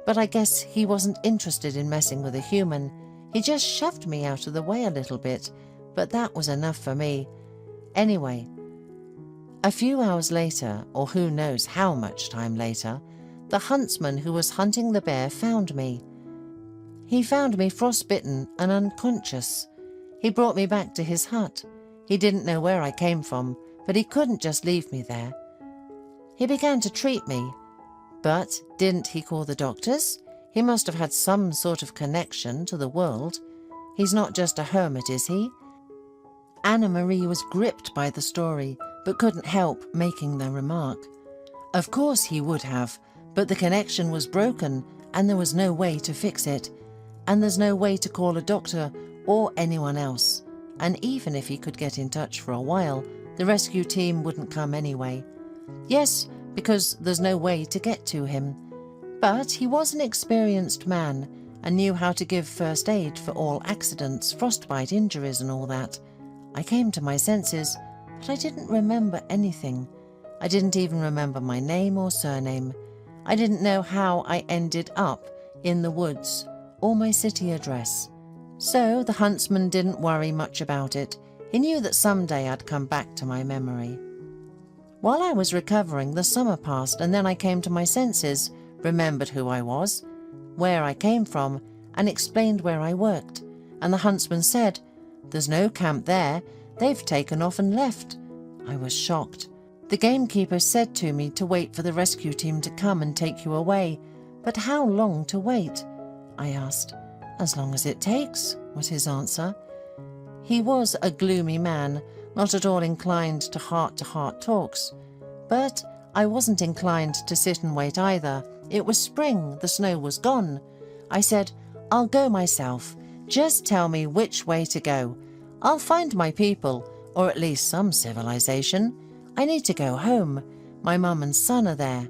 But I guess he wasn't interested in messing with a human. He just shoved me out of the way a little bit, but that was enough for me. Anyway, a few hours later, or who knows how much time later, the huntsman who was hunting the bear found me. He found me frostbitten and unconscious. He brought me back to his hut. He didn't know where I came from, but he couldn't just leave me there. He began to treat me. But didn't he call the doctors? He must have had some sort of connection to the world. He's not just a hermit, is he? Anna-Marie was gripped by the story, but couldn't help making the remark. Of course he would have, but the connection was broken and there was no way to fix it. And there's no way to call a doctor or anyone else. And even if he could get in touch for a while, the rescue team wouldn't come anyway. Yes, because there's no way to get to him. But he was an experienced man and knew how to give first aid for all accidents, frostbite injuries and all that. I came to my senses, but I didn't remember anything. I didn't even remember my name or surname. I didn't know how I ended up in the woods or my city address. So the huntsman didn't worry much about it. He knew that someday I'd come back to my memory. While I was recovering, the summer passed and then I came to my senses, remembered who I was, where I came from, and explained where I worked. And the huntsman said, "There's no camp there. They've taken off and left." I was shocked. The gamekeeper said to me to wait for the rescue team to come and take you away. But how long to wait? I asked. "As long as it takes," was his answer. He was a gloomy man, not at all inclined to heart-to-heart talks. But I wasn't inclined to sit and wait either. It was spring, the snow was gone. I said, "I'll go myself. Just tell me which way to go. I'll find my people, or at least some civilization. I need to go home. My mum and son are there."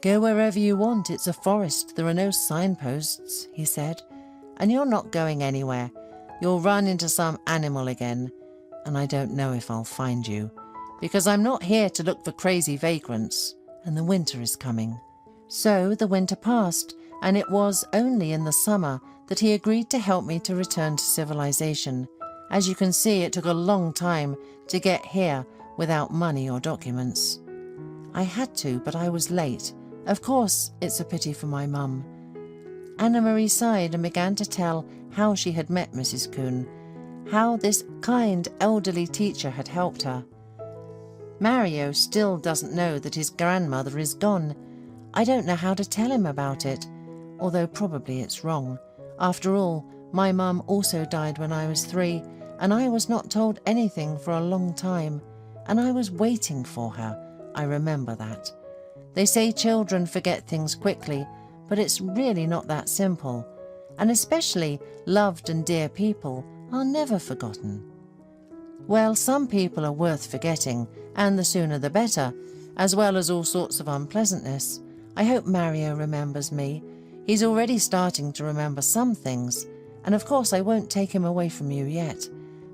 "Go wherever you want. It's a forest. There are no signposts," he said. "And you're not going anywhere. You'll run into some animal again. And I don't know if I'll find you, because I'm not here to look for crazy vagrants, and the winter is coming." So the winter passed, and it was only in the summer that he agreed to help me to return to civilization. As you can see, it took a long time to get here without money or documents. I had to, but I was late. Of course, it's a pity for my mum. Anna-Marie sighed and began to tell how she had met Mrs. Kuhn, how this kind elderly teacher had helped her. Mario still doesn't know that his grandmother is gone. I don't know how to tell him about it, although probably it's wrong. After all, my mum also died when I was 3, and I was not told anything for a long time, and I was waiting for her. I remember that. They say children forget things quickly, but it's really not that simple, and especially loved and dear people are never forgotten. Well, some people are worth forgetting, and the sooner the better, as well as all sorts of unpleasantness. I hope Mario remembers me. He's already starting to remember some things, and of course I won't take him away from you yet,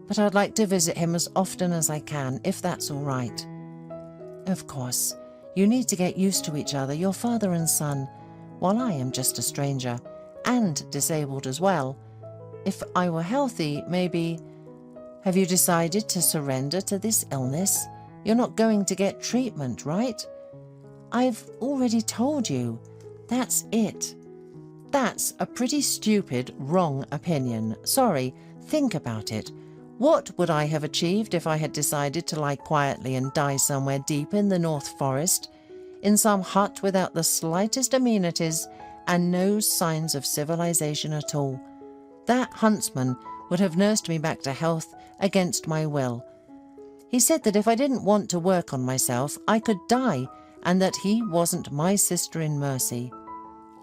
but I'd like to visit him as often as I can, if that's all right. Of course, you need to get used to each other, your father and son, while I am just a stranger, and disabled as well. If I were healthy, maybe... Have you decided to surrender to this illness? You're not going to get treatment, right? I've already told you. That's it. That's a pretty stupid, wrong opinion. Sorry, think about it. What would I have achieved if I had decided to lie quietly and die somewhere deep in the North Forest, in some hut without the slightest amenities and no signs of civilization at all? That huntsman would have nursed me back to health against my will. He said that if I didn't want to work on myself, I could die, and that he wasn't my sister in mercy.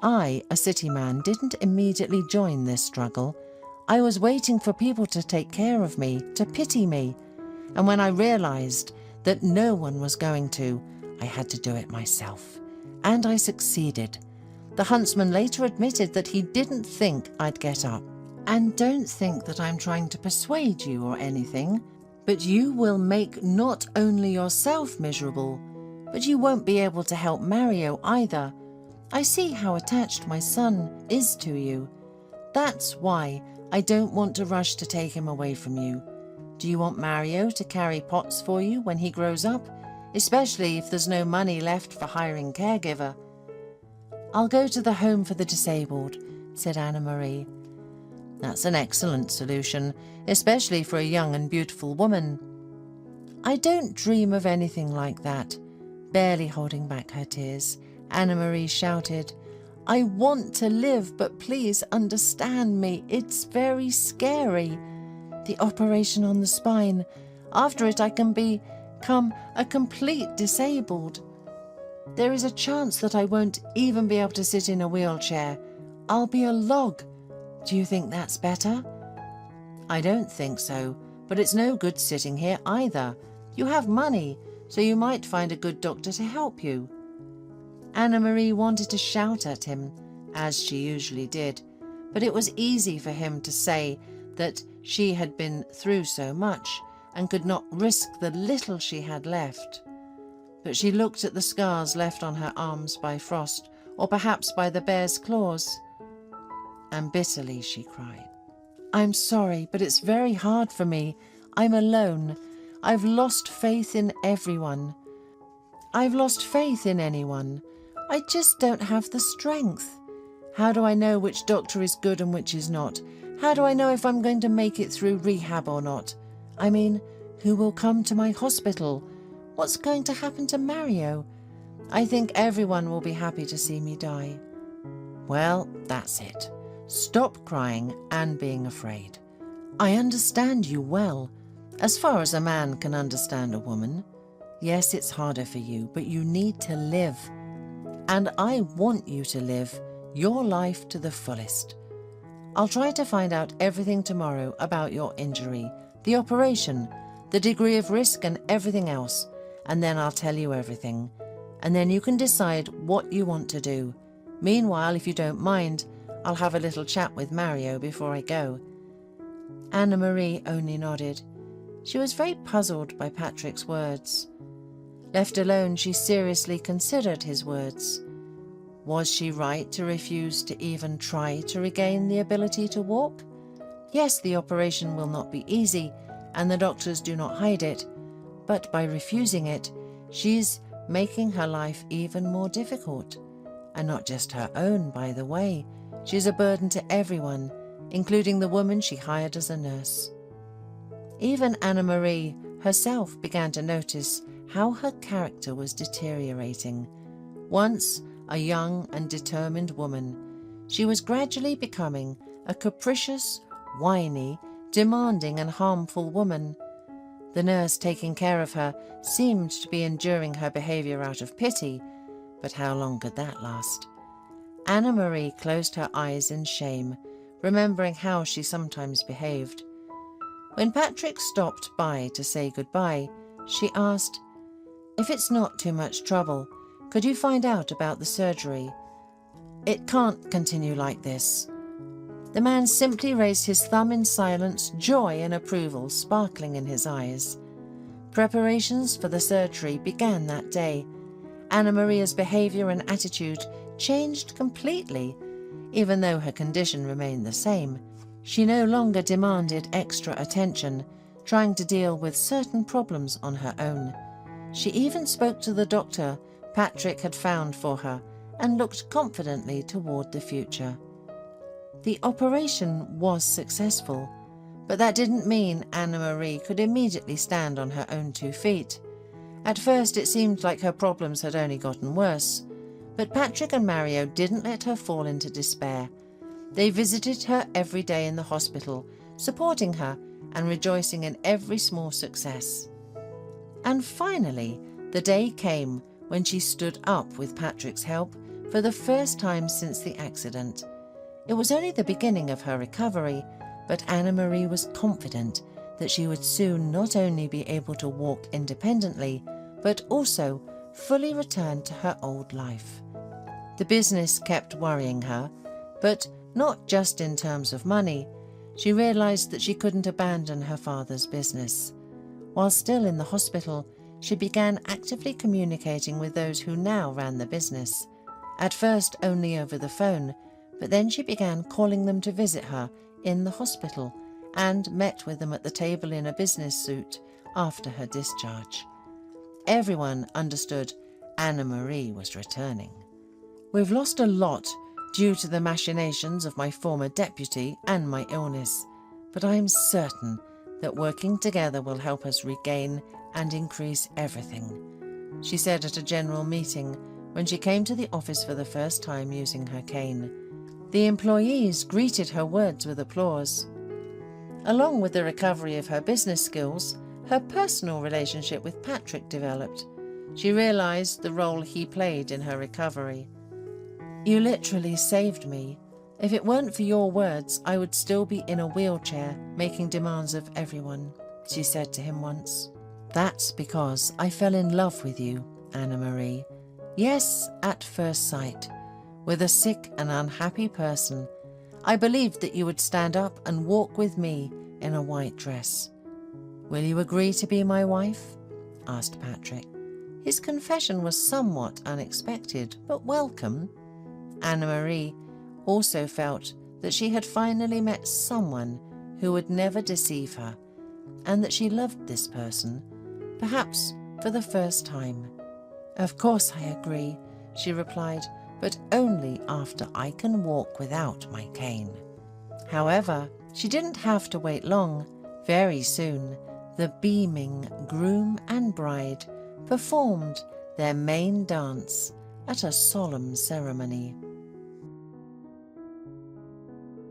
I, a city man, didn't immediately join this struggle. I was waiting for people to take care of me, to pity me. And when I realized that no one was going to, I had to do it myself. And I succeeded. The huntsman later admitted that he didn't think I'd get up. And don't think that I'm trying to persuade you or anything, but you will make not only yourself miserable, but you won't be able to help Mario either. I see how attached my son is to you. That's why I don't want to rush to take him away from you. Do you want Mario to carry pots for you when he grows up, especially if there's no money left for hiring a caregiver? I'll go to the home for the disabled, said Anna-Marie. That's an excellent solution, especially for a young and beautiful woman. I don't dream of anything like that. Barely holding back her tears, Anna-Marie shouted, I want to live, but please understand me. It's very scary. The operation on the spine. After it, I can become a complete disabled. There is a chance that I won't even be able to sit in a wheelchair. I'll be a log. Do you think that's better? I don't think so, but it's no good sitting here either. You have money, so you might find a good doctor to help you. Anna-Marie wanted to shout at him, as she usually did, but it was easy for him to say that she had been through so much and could not risk the little she had left. But she looked at the scars left on her arms by frost, or perhaps by the bear's claws, and bitterly she cried. I'm sorry, but it's very hard for me. I'm alone. I've lost faith in everyone. I've lost faith in anyone. I just don't have the strength. How do I know which doctor is good and which is not? How do I know if I'm going to make it through rehab or not? I mean, who will come to my hospital? What's going to happen to Mario? I think everyone will be happy to see me die. Well, that's it. Stop crying and being afraid. I understand you well, as far as a man can understand a woman. Yes, it's harder for you, but you need to live. and I want you to live your life to the fullest. I'll try to find out everything tomorrow about your injury, the operation, the degree of risk and everything else, and then I'll tell you everything. And then you can decide what you want to do. Meanwhile, if you don't mind, I'll have a little chat with Mario before I go." Anna-Marie only nodded. She was very puzzled by Patrick's words. Left alone, she seriously considered his words. Was she right to refuse to even try to regain the ability to walk? Yes, the operation will not be easy, and the doctors do not hide it, but by refusing it, she's making her life even more difficult. And not just her own, by the way. She's a burden to everyone, including the woman she hired as a nurse. Even Anna-Marie herself began to notice how her character was deteriorating. Once a young and determined woman, she was gradually becoming a capricious, whiny, demanding and harmful woman. The nurse taking care of her seemed to be enduring her behaviour out of pity, but how long could that last? Anna-Marie closed her eyes in shame, remembering how she sometimes behaved. When Patrick stopped by to say goodbye, she asked, "If it's not too much trouble, could you find out about the surgery? It can't continue like this." The man simply raised his thumb in silence, joy and approval sparkling in his eyes. Preparations for the surgery began that day. Anna-Maria's behaviour and attitude changed completely. Even though her condition remained the same, she no longer demanded extra attention, trying to deal with certain problems on her own. She even spoke to the doctor Patrick had found for her and looked confidently toward the future. The operation was successful, but that didn't mean Anna-Marie could immediately stand on her own 2 feet. At first it seemed like her problems had only gotten worse, but Patrick and Mario didn't let her fall into despair. They visited her every day in the hospital, supporting her and rejoicing in every small success. And finally, the day came when she stood up with Patrick's help for the first time since the accident. It was only the beginning of her recovery, but Anna-Marie was confident that she would soon not only be able to walk independently, but also fully return to her old life. The business kept worrying her, but not just in terms of money. She realized that she couldn't abandon her father's business. While still in the hospital, she began actively communicating with those who now ran the business. At first only over the phone, but then she began calling them to visit her in the hospital and met with them at the table in a business suit after her discharge. Everyone understood Anna-Marie was returning. "We've lost a lot due to the machinations of my former deputy and my illness, but I am certain that working together will help us regain and increase everything," she said at a general meeting when she came to the office for the first time using her cane. The employees greeted her words with applause. Along with the recovery of her business skills, her personal relationship with Patrick developed. She realized the role he played in her recovery. "You literally saved me. If it weren't for your words, I would still be in a wheelchair making demands of everyone," she said to him once. "That's because I fell in love with you, Anna-Marie. Yes, at first sight. With a sick and unhappy person, I believed that you would stand up and walk with me in a white dress. Will you agree to be my wife?" asked Patrick. His confession was somewhat unexpected, but welcome. Anna-Marie also felt that she had finally met someone who would never deceive her, and that she loved this person, perhaps for the first time. "Of course I agree," she replied, "but only after I can walk without my cane." However, she didn't have to wait long. Very soon, the beaming groom and bride performed their main dance at a solemn ceremony.